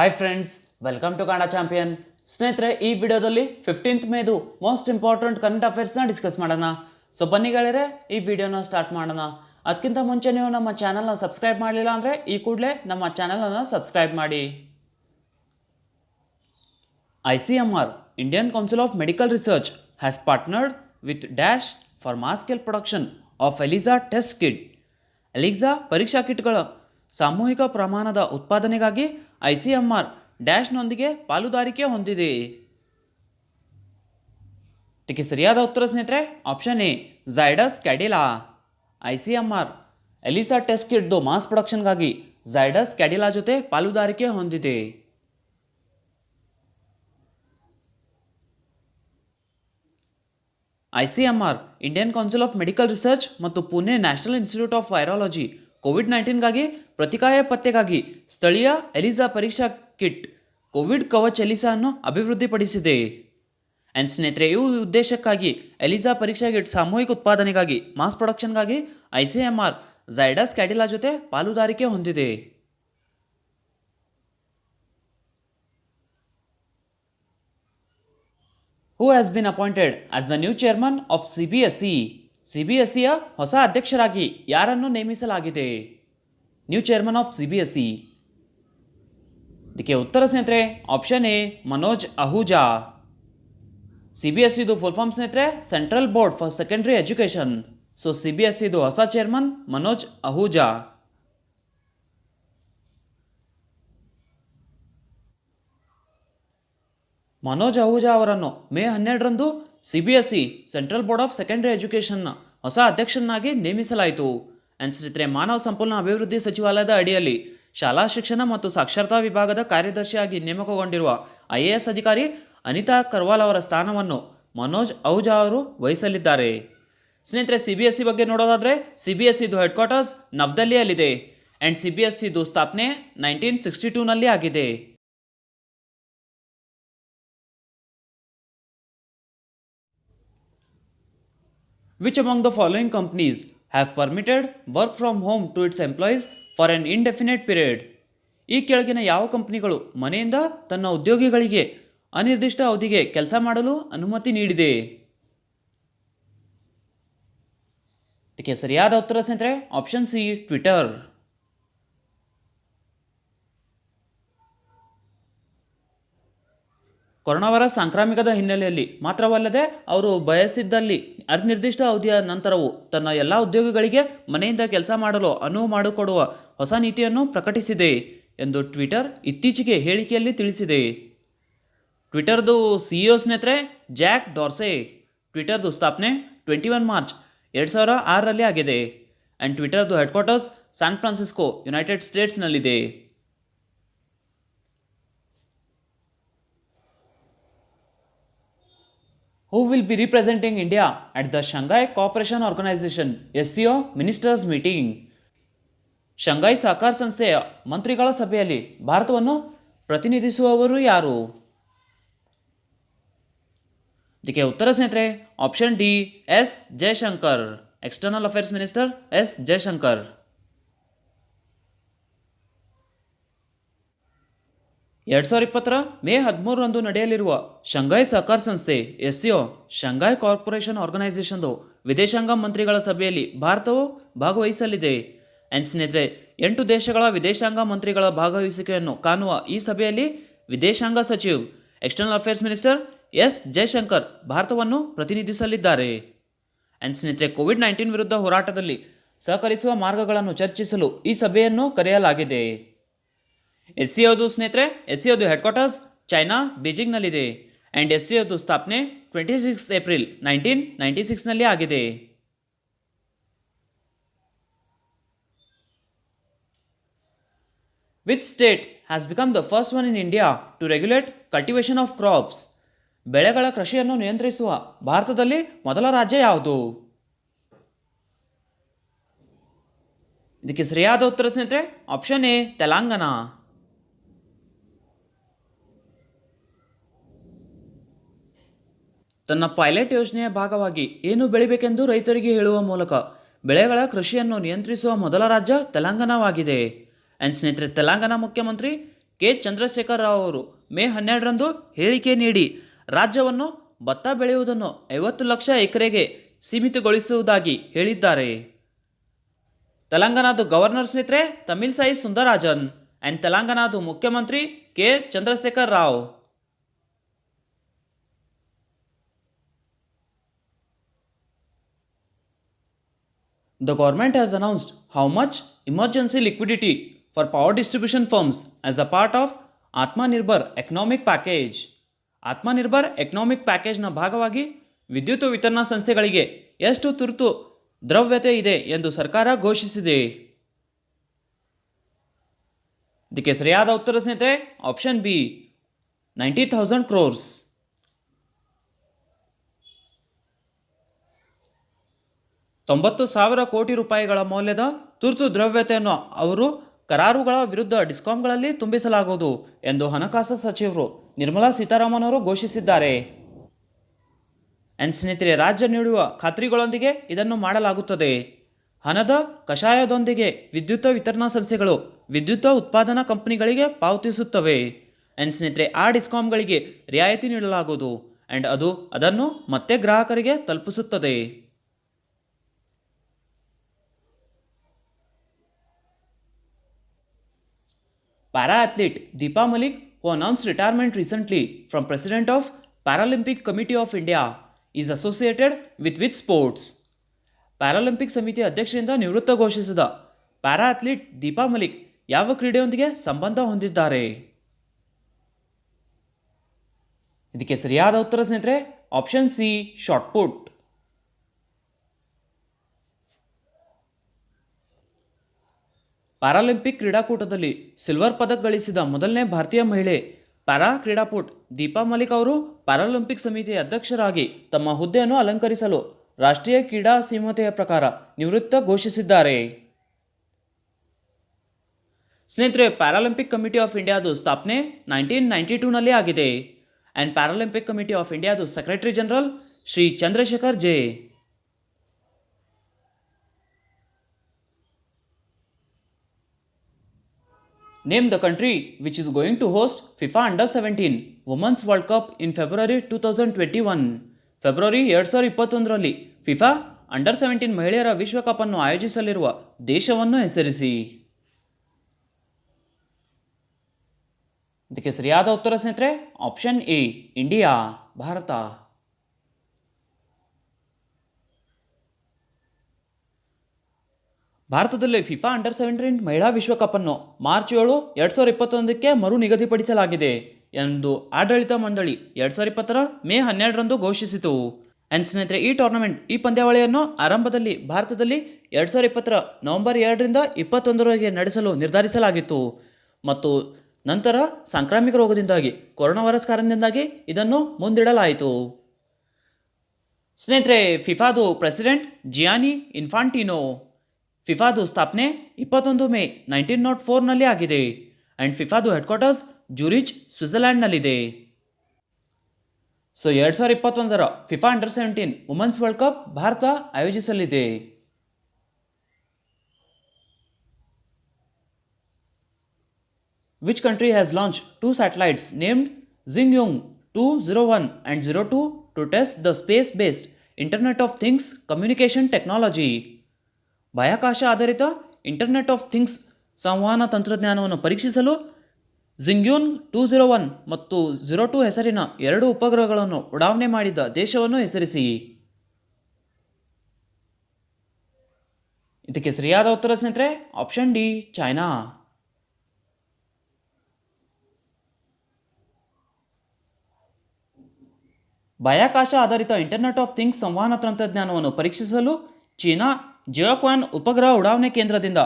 Hi friends, welcome to Kannada champion. ಸ್ನೇಹಿತರೆ, ಈ ವಿಡಿಯೋದಲ್ಲಿ 15th ಮೇದು ಮೋಸ್ಟ್ ಇಂಪಾರ್ಟೆಂಟ್ ಕರೆಂಟ್ ಅಫೇರ್ಸ್ನ ಡಿಸ್ಕಸ್ ಮಾಡೋಣ. ಸೊ ಬನ್ನಿ ಗೆಳೆಯರೆ, ಈ ವಿಡಿಯೋನ ಸ್ಟಾರ್ಟ್ ಮಾಡೋಣ. ಅದಕ್ಕಿಂತ ಮುಂಚೆ ನೀವು ನಮ್ಮ ಚಾನಲ್ನ ಸಬ್ಸ್ಕ್ರೈಬ್ ಮಾಡಲಿಲ್ಲ ಅಂದರೆ ಈ ಕೂಡಲೇ ನಮ್ಮ ಚಾನಲನ್ನು ಸಬ್ಸ್ಕ್ರೈಬ್ ಮಾಡಿ. ICMR, Indian Council of Medical Research, has partnered with Dash for mass scale production of ELISA test kit. ELISA ಪರೀಕ್ಷಾ ಕಿಟ್ಗಳ ಸಾಮೂಹಿಕ ಪ್ರಮಾಣದ ಉತ್ಪಾದನೆಗಾಗಿ ICMR ಡ್ಯಾಶ್ನೊಂದಿಗೆ ಪಾಲುದಾರಿಕೆ ಹೊಂದಿದೆ. ಇದಕ್ಕೆ ಸರಿಯಾದ ಉತ್ತರ ಸ್ನೇಹಿತರೆ option A, Zydus Cadila. ICMR ELISA test ಕಿಟ್ದು ಮಾಸ್ ಪ್ರೊಡಕ್ಷನ್ಗಾಗಿ ಝೈಡಸ್ ಕ್ಯಾಡಿಲಾ ಜೊತೆ ಪಾಲುದಾರಿಕೆ ಹೊಂದಿದೆ. ICMR, Indian Council of Medical Research ಮತ್ತು Pune National Institute of Virology ಕೋವಿಡ್-19ಗಾಗಿ ಪ್ರತಿಕಾಯ ಪತ್ತೆಗಾಗಿ ಸ್ಥಳೀಯ ಎಲಿಸಾ ಪರೀಕ್ಷಾ ಕಿಟ್ ಕೋವಿಡ್ ಕವಚ್ ಎಲಿಸಾ ಅನ್ನು ಅಭಿವೃದ್ಧಿಪಡಿಸಿದೆ. ಆ್ಯಂಡ್ ಸ್ನೇಹಿತರೆ, ಈ ಉದ್ದೇಶಕ್ಕಾಗಿ ಎಲಿಸಾ ಪರೀಕ್ಷಾ ಕಿಟ್ ಸಾಮೂಹಿಕ ಉತ್ಪಾದನೆಗಾಗಿ ಮಾಸ್ ಪ್ರೊಡಕ್ಷನ್ಗಾಗಿ ICMR ಝೈಡಸ್ ಕ್ಯಾಡಿಲಾ ಜೊತೆ ಪಾಲುದಾರಿಕೆ ಹೊಂದಿದೆ. Who has been appointed as the new chairman of CBSE? CBSEಯ ಹೊಸ ಅಧ್ಯಕ್ಷರಾಗಿ ಯಾರನ್ನು ನೇಮಿಸಲಾಗಿದೆ? New chairman of CBSE. ಇದಕ್ಕೆ ಉತ್ತರ ಸ್ನೇಹಿತರೆ ಆಪ್ಷನ್ ಎ, ಮನೋಜ್ ಅಹುಜಾ. CBSEದು ಫುಲ್ ಫಾರ್ಮ್ ಸ್ನೇಹಿತರೆ Central Board for Secondary Education. So CBSEದು ಹೊಸ ಚೇರ್ಮನ್ ಮನೋಜ್ ಅಹುಜಾ. ಮನೋಜ್ ಅಹುಜಾ ಅವರನ್ನು ಮೇ 12ರಂದು CBSE Central Board of Secondary ಎಜುಕೇಷನ್ನ ಹೊಸ ಅಧ್ಯಕ್ಷನಾಗಿ ನೇಮಿಸಲಾಯಿತು. ಆ್ಯಂಡ್ ಸ್ನೇಹಿತರೆ, ಮಾನವ ಸಂಪನ್ಮೂಲ ಅಭಿವೃದ್ಧಿ ಸಚಿವಾಲಯದ ಅಡಿಯಲ್ಲಿ ಶಾಲಾ ಶಿಕ್ಷಣ ಮತ್ತು ಸಾಕ್ಷರತಾ ವಿಭಾಗದ ಕಾರ್ಯದರ್ಶಿಯಾಗಿ ನೇಮಕಗೊಂಡಿರುವ IAS ಅಧಿಕಾರಿ ಅನಿತಾ ಕರ್ವಾಲ್ ಅವರ ಸ್ಥಾನವನ್ನು ಮನೋಜ್ ಅಹುಜಾ ಅವರು ವಹಿಸಲಿದ್ದಾರೆ. ಸ್ನೇಹಿತರೆ, CBSE ಬಗ್ಗೆ ನೋಡೋದಾದರೆ CBSEದು ಹೆಡ್ ಕ್ವಾರ್ಟರ್ಸ್ ನವದೆಹಲಿಯಲ್ಲಿದೆ. ಆ್ಯಂಡ್ CBSEದು ಸ್ಥಾಪನೆ 1962ನಲ್ಲಿ ಆಗಿದೆ. Which among the following companies have permitted work from home to its employees for an indefinite period? ಈ ಕೆಳಗಿನ ಯಾವ ಕಂಪನಿಗಳು ಮನೆಯಿಂದ ತನ್ನ ಉದ್ಯೋಗಿಗಳಿಗೆ ಅನಿರ್ದಿಷ್ಟ ಅವಧಿಗೆ ಕೆಲಸ ಮಾಡಲು ಅನುಮತಿ ನೀಡಿದೆ? ಇದಕ್ಕೆ ಸರಿಯಾದ ಉತ್ತರ ಸ್ನೇಹಿತರೆ option C, Twitter. Corona virus ಸಾಂಕ್ರಾಮಿಕದ ಹಿನ್ನೆಲೆಯಲ್ಲಿ ಮಾತ್ರವಲ್ಲದೆ ಅವರು ಬಯಸಿದ್ದಲ್ಲಿ ಅನಿರ್ದಿಷ್ಟ ಅವಧಿಯ ನಂತರವೂ ತನ್ನ ಎಲ್ಲ ಉದ್ಯೋಗಿಗಳಿಗೆ ಮನೆಯಿಂದ ಕೆಲಸ ಮಾಡಲು ಅನುವು ಮಾಡಿಕೊಡುವ ಹೊಸ ನೀತಿಯನ್ನು ಪ್ರಕಟಿಸಿದೆ ಎಂದು ಟ್ವಿಟರ್ ಇತ್ತೀಚೆಗೆ ಹೇಳಿಕೆಯಲ್ಲಿ ತಿಳಿಸಿದೆ. ಟ್ವಿಟರ್ದು CEO ಸ್ನೇಹಿತರೆ ಜಾಕ್ ಡಾರ್ಸೆ. ಟ್ವಿಟರ್ದು ಸ್ಥಾಪನೆ 21 ಮಾರ್ಚ್ 2006ರಲ್ಲಿ ಆಗಿದೆ. ಆ್ಯಂಡ್ ಟ್ವಿಟರ್ದು headquarters San Francisco, United ಸ್ಟೇಟ್ಸ್ನಲ್ಲಿದೆ. Who will be representing India at the Shanghai Cooperation Organization SCO Ministers Meeting? ಶಂಘೈ ಸಹಕಾರ ಸಂಸ್ಥೆಯ ಮಂತ್ರಿಗಳ ಸಭೆಯಲ್ಲಿ ಭಾರತವನ್ನು ಪ್ರತಿನಿಧಿಸುವವರು ಯಾರು? ಇದಕ್ಕೆ ಉತ್ತರ ಸ್ನೇಹಿತರೆ option D, S Jaishankar. External affairs minister S Jaishankar. 2020ರ ಮೇ 13ರಂದು ನಡೆಯಲಿರುವ ಶಂಘೈ ಸಹಕಾರ ಸಂಸ್ಥೆ SCO ಶಂಘೈ ಕಾರ್ಪೊರೇಷನ್ ಆರ್ಗನೈಸೇಷನ್ದು ವಿದೇಶಾಂಗ ಮಂತ್ರಿಗಳ ಸಭೆಯಲ್ಲಿ ಭಾರತವು ಭಾಗವಹಿಸಲಿದೆ. ಆ್ಯಂಡ್ ಸ್ನೇಹಿತರೆ, 8 ದೇಶಗಳ ವಿದೇಶಾಂಗ ಮಂತ್ರಿಗಳ ಭಾಗವಹಿಸುವಿಕೆಯನ್ನು ಕಾಣುವ ಈ ಸಭೆಯಲ್ಲಿ ವಿದೇಶಾಂಗ ಸಚಿವ್ external affairs minister S Jaishankar ಭಾರತವನ್ನು ಪ್ರತಿನಿಧಿಸಲಿದ್ದಾರೆ. ಆ್ಯಂಡ್ ಸ್ನೇಹಿತರೆ, ಕೋವಿಡ್-19 ವಿರುದ್ಧ ಹೋರಾಟದಲ್ಲಿ ಸಹಕರಿಸುವ ಮಾರ್ಗಗಳನ್ನು ಚರ್ಚಿಸಲು ಈ ಸಭೆಯನ್ನು ಕರೆಯಲಾಗಿದೆ. SCOದು ಸ್ನೇಹಿತರೆ SCOದು ಹೆಡ್ ಕ್ವಾರ್ಟರ್ಸ್ ಚೈನಾ, ಬೀಜಿಂಗ್ನಲ್ಲಿದೆ. ಆ್ಯಂಡ್ SCOದು ಸ್ಥಾಪನೆ 26 ಏಪ್ರಿಲ್ 1996ನಲ್ಲಿ ಆಗಿದೆ. Which state has become the first one in India to regulate cultivation of crops? ಬೆಳೆಗಳ ಕೃಷಿಯನ್ನು ನಿಯಂತ್ರಿಸುವ ಭಾರತದಲ್ಲಿ ಮೊದಲ ರಾಜ್ಯ ಯಾವುದು? ಇದಕ್ಕೆ ಸರಿಯಾದ ಉತ್ತರ ಸ್ನೇಹಿತರೆ ಆಪ್ಷನ್ ಎ, ತೆಲಂಗಾಣ. ತನ್ನ ಪೈಲಟ್ ಯೋಜನೆಯ ಭಾಗವಾಗಿ ಏನು ಬೆಳಿಬೇಕೆಂದು ರೈತರಿಗೆ ಹೇಳುವ ಮೂಲಕ ಬೆಳೆಗಳ ಕೃಷಿಯನ್ನು ನಿಯಂತ್ರಿಸುವ ಮೊದಲ ರಾಜ್ಯ ತೆಲಂಗಾಣವಾಗಿದೆ. ಆ್ಯಂಡ್ ಸ್ನೇಹಿತರೆ, ತೆಲಂಗಾಣ ಮುಖ್ಯಮಂತ್ರಿ ಕೆ ಚಂದ್ರಶೇಖರ್ ರಾವ್ ಅವರು ಮೇ 12ರಂದು ಹೇಳಿಕೆ ನೀಡಿ ರಾಜ್ಯವನ್ನು ಭತ್ತ ಬೆಳೆಯುವುದನ್ನು 50 ಲಕ್ಷ ಎಕರೆಗೆ ಸೀಮಿತಗೊಳಿಸುವುದಾಗಿ ಹೇಳಿದ್ದಾರೆ. ತೆಲಂಗಾಣದ ಗವರ್ನರ್ ಸ್ನೇಹಿತರೆ ತಮಿಳ್ಸೈ ಸುಂದರರಾಜನ್ ಆ್ಯಂಡ್ ತೆಲಂಗಾಣದ ಮುಖ್ಯಮಂತ್ರಿ K Chandrashekar Rao. The government has announced how much emergency liquidity for power distribution firms as a part of Atmanirbhar Economic Package. Atmanirbhar economic ಪ್ಯಾಕೇಜ್ನ ಭಾಗವಾಗಿ ವಿದ್ಯುತ್ ವಿತರಣಾ ಸಂಸ್ಥೆಗಳಿಗೆ ಎಷ್ಟು ತುರ್ತು ದ್ರವ್ಯತೆ ಇದೆ ಎಂದು ಸರ್ಕಾರ ಘೋಷಿಸಿದೆ. ಇದಕ್ಕೆ ಸರಿಯಾದ ಉತ್ತರ ಸ್ನೇಹಿತರೆ ಆಪ್ಷನ್ ಬಿ 90,000 crores. ₹90,000 ಕೋಟಿ ಮೌಲ್ಯದ ತುರ್ತು ದ್ರವ್ಯತೆಯನ್ನು ಅವರು ಕರಾರುಗಳ ವಿರುದ್ಧ ಡಿಸ್ಕಾಂಗಳಲ್ಲಿ ತುಂಬಿಸಲಾಗುವುದು ಎಂದು ಹಣಕಾಸು ಸಚಿವರು ನಿರ್ಮಲಾ ಸೀತಾರಾಮನ್ ಅವರು ಘೋಷಿಸಿದ್ದಾರೆ. ಸ್ನೇಹಿತರೆ ರಾಜ್ಯ ನೀಡುವ ಖಾತ್ರಿಗಳೊಂದಿಗೆ ಇದನ್ನು ಮಾಡಲಾಗುತ್ತದೆ. ಹಣದ ಕಷಾಯದೊಂದಿಗೆ ವಿದ್ಯುತ್ ವಿತರಣಾ ಸಂಸ್ಥೆಗಳು ವಿದ್ಯುತ್ ಉತ್ಪಾದನಾ ಕಂಪನಿಗಳಿಗೆ ಪಾವತಿಸುತ್ತವೆ. ಸ್ನೇಹಿತರೆ ಆ ಡಿಸ್ಕಾಂಗಳಿಗೆ ರಿಯಾಯಿತಿ ನೀಡಲಾಗುವುದು ಆ್ಯಂಡ್ ಅದನ್ನು ಮತ್ತೆ ಗ್ರಾಹಕರಿಗೆ ತಲುಪಿಸುತ್ತದೆ. Para-athlete Deepa Malik, who announced retirement recently from President of Paralympic Committee of India, is associated with which sports? Paralympic ಸಮಿತಿ ಅಧ್ಯಕ್ಷರಿಂದ ನಿವೃತ್ತ ಘೋಷಿಸಿದ ಪ್ಯಾರಾ ಅಥ್ಲೀಟ್ ದೀಪಾ ಮಲಿಕ್ ಯಾವ ಕ್ರೀಡೆಯೊಂದಿಗೆ ಸಂಬಂಧ ಹೊಂದಿದ್ದಾರೆ? ಇದಕ್ಕೆ ಸರಿಯಾದ ಉತ್ತರ ಸ್ನೇಹಿತರೆ ಆಪ್ಷನ್ ಸಿ ಶಾಟ್ಪುಟ್. ಪ್ಯಾರಾಲಿಂಪಿಕ್ ಕ್ರೀಡಾಕೂಟದಲ್ಲಿ ಸಿಲ್ವರ್ ಪದಕ ಗಳಿಸಿದ ಮೊದಲನೇ ಭಾರತೀಯ ಮಹಿಳೆ ಪ್ಯಾರಾ ಕ್ರೀಡಾಪಟು ದೀಪಾ ಮಲಿಕ್ ಅವರು ಪ್ಯಾರಾಲಿಂಪಿಕ್ ಸಮಿತಿಯ ಅಧ್ಯಕ್ಷರಾಗಿ ತಮ್ಮ ಹುದ್ದೆಯನ್ನು ಅಲಂಕರಿಸಲು ರಾಷ್ಟ್ರೀಯ ಕ್ರೀಡಾ ಸೀಮತೆಯ ಪ್ರಕಾರ ನಿವೃತ್ತ ಘೋಷಿಸಿದ್ದಾರೆ. ಸ್ನೇಹಿತರೆ ಪ್ಯಾರಾಲಿಂಪಿಕ್ ಕಮಿಟಿ ಆಫ್ ಇಂಡಿಯಾದು ಸ್ಥಾಪನೆ 1992ನಲ್ಲಿ ಆಗಿದೆ ಆ್ಯಂಡ್ ಪ್ಯಾರಾಲಿಂಪಿಕ್ ಕಮಿಟಿ ಆಫ್ ಇಂಡಿಯಾದು secretary general Shri Chandrashekar J. Name the country which is going to host FIFA Under-17 Women's World Cup in February 2021. February 2021ರಲ್ಲಿ ಫಿಫಾ ಅಂಡರ್-17 ಮಹಿಳೆಯರ ವಿಶ್ವಕಪ್ ಅನ್ನು ಆಯೋಜಿಸಲಿರುವ ದೇಶವನ್ನು ಹೆಸರಿಸಿ. ಇದಕ್ಕೆ ಸರಿಯಾದ ಉತ್ತರ ಸ್ನೇಹಿತರೆ ಆಪ್ಷನ್ ಎ ಇಂಡಿಯಾ ಭಾರತ. ಭಾರತದಲ್ಲಿ ಫಿಫಾ ಅಂಡರ್-17 ಮಹಿಳಾ ವಿಶ್ವಕಪ್ ಅನ್ನು ಮಾರ್ಚ್ 7, 2021ಕ್ಕೆ ಮರು ನಿಗದಿಪಡಿಸಲಾಗಿದೆ ಎಂದು ಆಡಳಿತ ಮಂಡಳಿ 2020ರ ಮೇ 12ರಂದು ಘೋಷಿಸಿತು. ಸ್ನೇಹಿತರೆ ಈ ಪಂದ್ಯಾವಳಿಯನ್ನು ಆರಂಭದಲ್ಲಿ ಭಾರತದಲ್ಲಿ 2020ರ ನವೆಂಬರ್ 2ರಿಂದ 21ರವರೆಗೆ ನಡೆಸಲು ನಿರ್ಧರಿಸಲಾಗಿತ್ತು ಮತ್ತು ನಂತರ ಸಾಂಕ್ರಾಮಿಕ ರೋಗದಿಂದಾಗಿ ಕೊರೋನಾ ವೈರಸ್ ಕಾರಣದಿಂದಾಗಿ ಇದನ್ನು ಮುಂದಿಡಲಾಯಿತು. ಸ್ನೇಹಿತರೆ ಫಿಫಾದು ಪ್ರೆಸಿಡೆಂಟ್ ಜಿಯಾನಿ ಇನ್ಫಾಂಟಿನೋ. ಫಿಫಾದು ಸ್ಥಾಪನೆ 21 ಮೇ 1904ನಲ್ಲಿ ಆಗಿದೆ ಆ್ಯಂಡ್ ಫಿಫಾದು ಹೆಡ್ ಕ್ವಾರ್ಟರ್ಸ್ ಜೂರಿಚ್ ಸ್ವಿಟ್ಜರ್ಲ್ಯಾಂಡ್ನಲ್ಲಿದೆ. ಸೊ 2021ರ FIFA under women's world cup ಭಾರತ ಆಯೋಜಿಸಲಿದೆ. Which country has launched 2 satellites named Xingyong 201 and 02 to test the space-based Internet of Things communication technology? ಬಾಹ್ಯಾಕಾಶ ಆಧಾರಿತ ಇಂಟರ್ನೆಟ್ ಆಫ್ ಥಿಂಗ್ಸ್ ಸಂವಹನ ತಂತ್ರಜ್ಞಾನವನ್ನು ಪರೀಕ್ಷಿಸಲು ಜಿಂಗ್ಯೂನ್ 201 ಮತ್ತು 02 ಹೆಸರಿನ 2 ಉಪಗ್ರಹಗಳನ್ನು ಉಡಾವಣೆ ಮಾಡಿದ ದೇಶವನ್ನು ಹೆಸರಿಸಿ. ಇದಕ್ಕೆ ಸರಿಯಾದ ಉತ್ತರ ಸ್ನೇಹಿತರೆ ಆಪ್ಷನ್ ಡಿ ಚೈನಾ. ಬಾಹ್ಯಾಕಾಶ ಆಧಾರಿತ ಇಂಟರ್ನೆಟ್ ಆಫ್ ಥಿಂಗ್ಸ್ ಸಂವಹನ ತಂತ್ರಜ್ಞಾನವನ್ನು ಪರೀಕ್ಷಿಸಲು ಚೀನಾ ಜಿಯೋಕ್ವಾನ್ ಉಪಗ್ರಹ ಉಡಾವಣೆ ಕೇಂದ್ರದಿಂದ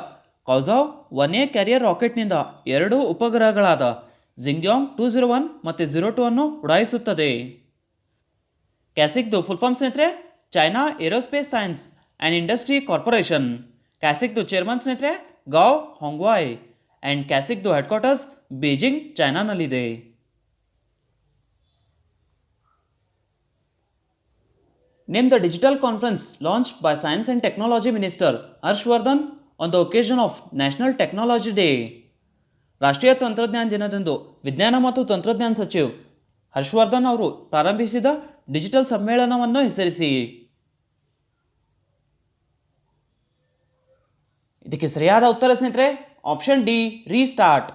ಕೌಜಾವ್ 1A ಕ್ಯಾರಿಯರ್ ರಾಕೆಟ್ನಿಂದ 2 ಉಪಗ್ರಹಗಳಾದ ಜಿಂಗ್ಯಾಂಗ್ 201 ಮತ್ತು 02 ಅನ್ನು ಉಡಾಯಿಸುತ್ತದೆ. ಕ್ಯಾಸಿಕ್ದು ಫುಲ್ ಫಾರ್ಮ್ ಸ್ನೇಹಿತರೆ China Aerospace Science and Industry Corporation. ಕ್ಯಾಸಿಕ್ದು ಚೇರ್ಮನ್ ಸ್ನೇಹಿತರೆ ಗಾವ್ ಹೊಂಗ್ವಾಯ್ ಆ್ಯಂಡ್ ಕ್ಯಾಸಿಕ್ದು ಹೆಡ್ ಕ್ವಾರ್ಟರ್ಸ್ ಬೀಜಿಂಗ್ ಚೈನಾನಲ್ಲಿದೆ. Name the digital conference launched by Science and Technology Minister Harshvardhan on the occasion of National Technology Day. ರಾಷ್ಟ್ರೀಯ ತಂತ್ರಜ್ಞಾನ ದಿನದಂದು ವಿಜ್ಞಾನ ಮತ್ತು ತಂತ್ರಜ್ಞಾನ ಸಚಿವ್ ಹರ್ಷವರ್ಧನ್ ಅವರು ಪ್ರಾರಂಭಿಸಿದ ಡಿಜಿಟಲ್ ಸಮ್ಮೇಳನವನ್ನು ಹೆಸರಿಸಿ. ಇದಕ್ಕೆ ಸರಿಯಾದ ಉತ್ತರ ಸ್ನೇಹಿತರೆ ಆಪ್ಷನ್ ಡಿ ರೀಸ್ಟಾರ್ಟ್.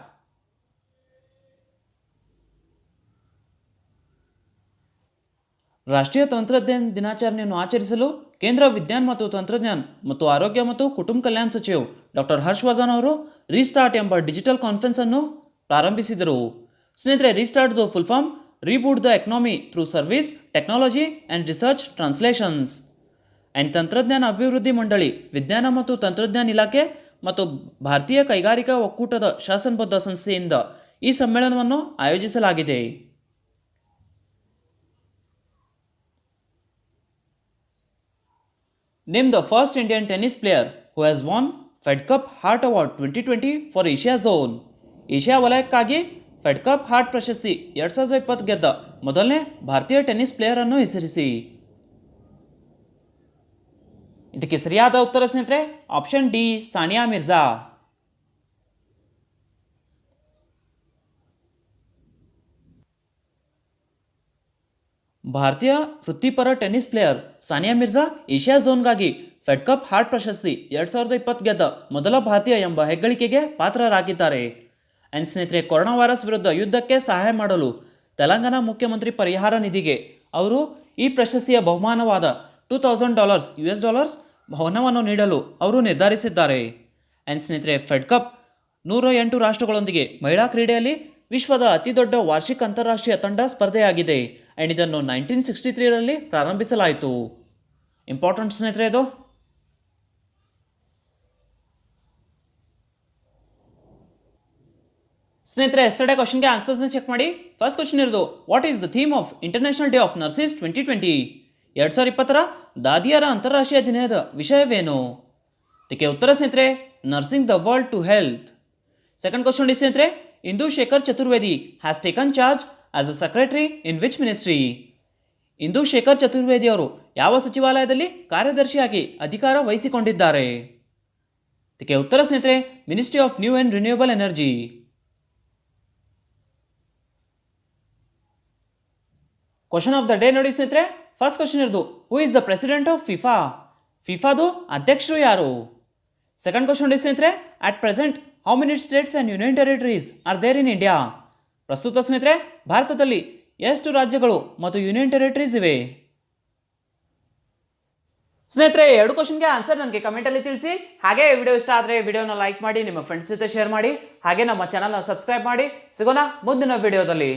ರಾಷ್ಟ್ರೀಯ ತಂತ್ರಜ್ಞಾನ ದಿನಾಚರಣೆಯನ್ನು ಆಚರಿಸಲು ಕೇಂದ್ರ ವಿಜ್ಞಾನ ಮತ್ತು ತಂತ್ರಜ್ಞಾನ ಮತ್ತು ಆರೋಗ್ಯ ಮತ್ತು ಕುಟುಂಬ ಕಲ್ಯಾಣ ಸಚಿವ್ ಡಾಕ್ಟರ್ ಹರ್ಷವರ್ಧನ್ ಅವರು ರೀಸ್ಟಾರ್ಟ್ ಎಂಬ ಡಿಜಿಟಲ್ ಕಾನ್ಫರೆನ್ಸ್ ಅನ್ನು ಪ್ರಾರಂಭಿಸಿದರು. ಸ್ನೇಹಿತರೆ, ರೀಸ್ಟಾರ್ಟ್ದು full form reboot the economy through service technology and research translations and ತಂತ್ರಜ್ಞಾನ ಅಭಿವೃದ್ಧಿ ಮಂಡಳಿ, ವಿಜ್ಞಾನ ಮತ್ತು ತಂತ್ರಜ್ಞಾನ ಇಲಾಖೆ ಮತ್ತು ಭಾರತೀಯ ಕೈಗಾರಿಕಾ ಒಕ್ಕೂಟದ ಶಾಸನಬದ್ಧ ಸಂಸ್ಥೆಯಿಂದ ಈ ಸಮ್ಮೇಳನವನ್ನು ಆಯೋಜಿಸಲಾಗಿದೆ. Name the first Indian tennis player who has won Fed Cup Heart Award 2020 for Asia Zone. ಏಷ್ಯಾ ವಲಯಕ್ಕಾಗಿ ಫೆಡ್ ಕಪ್ ಹಾರ್ಟ್ ಪ್ರಶಸ್ತಿ 2020 ಗೆದ್ದ ಮೊದಲನೇ ಭಾರತೀಯ ಟೆನ್ನಿಸ್ ಪ್ಲೇಯರ್ ಅನ್ನು ಹೆಸರಿಸಿ. ಇದಕ್ಕೆ ಸರಿಯಾದ ಉತ್ತರ ಸ್ನೇಹಿತರೆ ಆಪ್ಷನ್ ಡಿ ಸಾನಿಯಾ ಮಿರ್ಜಾ. ಭಾರತೀಯ ವೃತ್ತಿಪರ tennis player Sania Mirza Asia ಝೋನ್ಗಾಗಿ ಫೆಡ್ ಕಪ್ ಹಾರ್ಟ್ ಪ್ರಶಸ್ತಿ 2020 ಗೆದ್ದ ಮೊದಲ ಭಾರತೀಯ ಎಂಬ ಹೆಗ್ಗಳಿಕೆಗೆ ಪಾತ್ರರಾಗಿದ್ದಾರೆ. ಆ್ಯಂಡ್ ಸ್ನೇಹಿತರೆ, ಕೊರೋನಾ ವೈರಸ್ ವಿರುದ್ಧ ಯುದ್ಧಕ್ಕೆ ಸಹಾಯ ಮಾಡಲು ತೆಲಂಗಾಣ ಮುಖ್ಯಮಂತ್ರಿ ಪರಿಹಾರ ನಿಧಿಗೆ ಅವರು ಈ ಪ್ರಶಸ್ತಿಯ ಬಹುಮಾನವಾದ $2,000 ಬಹುಮಾನವನ್ನು ನೀಡಲು ಅವರು ನಿರ್ಧರಿಸಿದ್ದಾರೆ. ಆ್ಯಂಡ್ ಸ್ನೇಹಿತರೆ, ಫೆಡ್ ಕಪ್ 108 ರಾಷ್ಟ್ರಗಳೊಂದಿಗೆ ಮಹಿಳಾ ಕ್ರೀಡೆಯಲ್ಲಿ ವಿಶ್ವದ ಅತಿದೊಡ್ಡ ವಾರ್ಷಿಕ ಅಂತಾರಾಷ್ಟ್ರೀಯ ತಂಡ ಸ್ಪರ್ಧೆಯಾಗಿದೆ. ಆ್ಯಂಡ್ ಇದನ್ನು 1963ರಲ್ಲಿ ಪ್ರಾರಂಭಿಸಲಾಯಿತು. ಇಂಪಾರ್ಟೆಂಟ್ ಸ್ನೇಹಿತರೆ ಇದು. ಸ್ನೇಹಿತರೆ, ಎಸ್ಟರ್ಡೇ ಕ್ವಶನ್ಗೆ ಆನ್ಸರ್ಸ್ನ ಚೆಕ್ ಮಾಡಿ. ಫಸ್ಟ್ ಕ್ವಶನ್ ಇರೋದು, what is the theme of international day of nurses 2020? 2020 ದಾದಿಯರ ಅಂತಾರಾಷ್ಟ್ರೀಯ ದಿನದ ವಿಷಯವೇನು? ಇದಕ್ಕೆ ಉತ್ತರ ಸ್ನೇಹಿತರೆ nursing the world to health. Second question is ಸ್ನೇಹಿತರೆ, Indu Shekhar Chaturvedi has taken charge as a secretary in which ministry? Indu Shekhar Chaturvedi ಅವರು ಯಾವ ಸಚಿವಾಲಯದಲ್ಲಿ ಕಾರ್ಯದರ್ಶಿಯಾಗಿ ಅಧಿಕಾರ ವಹಿಸಿಕೊಂಡಿದ್ದಾರೆ? ಇದಕ್ಕೆ ಉತ್ತರ ಸ್ನೇಹಿತರೆ ministry of new and renewable energy. Question of the day ನೋಡಿ ಸ್ನೇಹಿತರೆ, ಫಸ್ಟ್ ಕ್ವಶನ್ ಇರೋದು, who is the president of FIFA? ಫಿಫಾದು ಅಧ್ಯಕ್ಷರು ಯಾರು? ಸೆಕೆಂಡ್ ಕ್ವಶನ್ is ಸ್ನೇಹಿತರೆ, at present how many states and union territories are there in India? ಪ್ರಸ್ತುತ ಸ್ನೇಹಿತರೆ ಭಾರತದಲ್ಲಿ ಎಷ್ಟು ರಾಜ್ಯಗಳು ಮತ್ತು ಯೂನಿಯನ್ ಟೆರಿಟರೀಸ್ ಇವೆ? ಸ್ನೇಹಿತರೆ, ಎರಡು ಕ್ವಶನ್ಗೆ ಆನ್ಸರ್ ನನಗೆ ಕಮೆಂಟಲ್ಲಿ ತಿಳಿಸಿ. ಹಾಗೆ ವಿಡಿಯೋ ಇಷ್ಟ ಆದರೆ ವಿಡಿಯೋನ ಲೈಕ್ ಮಾಡಿ, ನಿಮ್ಮ ಫ್ರೆಂಡ್ಸ್ ಜೊತೆ ಶೇರ್ ಮಾಡಿ, ಹಾಗೆ ನಮ್ಮ ಚಾನಲ್ನ ಸಬ್ಸ್ಕ್ರೈಬ್ ಮಾಡಿ. ಸಿಗೋಣ ಮುಂದಿನ ವಿಡಿಯೋದಲ್ಲಿ.